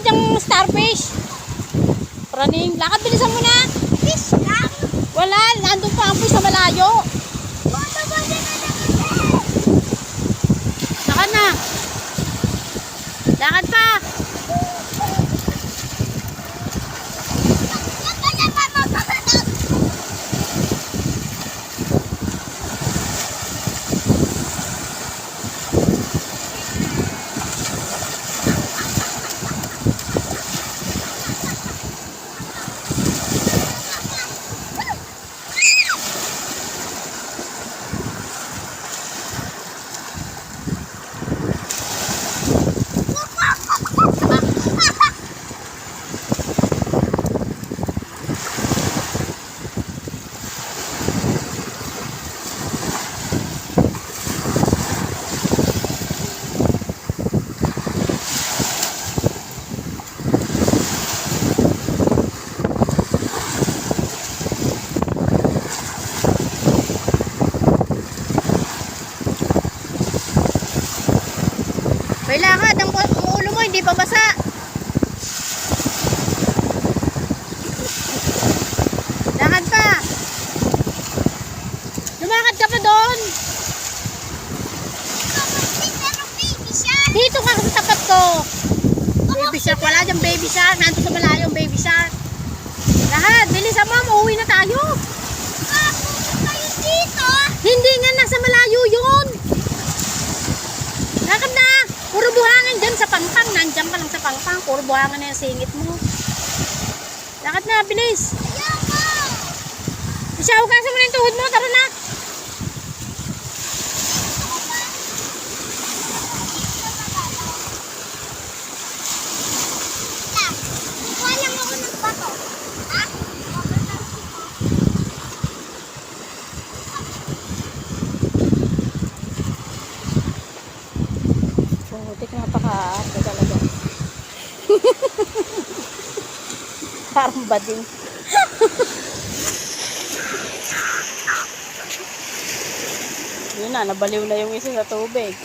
yung starfish. Praning, lakad, bilisan mo na. Fish lang. Wala, nandun pa ang fish sa malayo. Lakad na. Lakad pa. May lakad, ang ulo mo hindi pa basa. Lakad pa. Lumakad ka pa doon. Dito ka sa tapat ko. Baby shark, wala dyan baby shark. Nandito sa malayo ang baby shark. Lahat, bilisan mo, uuwi na tayo. Hindi nga, nasa malayo yun. Lakad na. Puro buhangin dyan sa pangpang. Nandyan ka lang sa pangpang. Puro buhangin na yung singit mo. Lakad na, bilis. Isahugasan mo na yung tuhod mo. Tara na. Walang ako ng bato. Ha? Putik, napaka-aarte talaga. Parang bading. Yun na, nabaliw na yung isa sa tubig.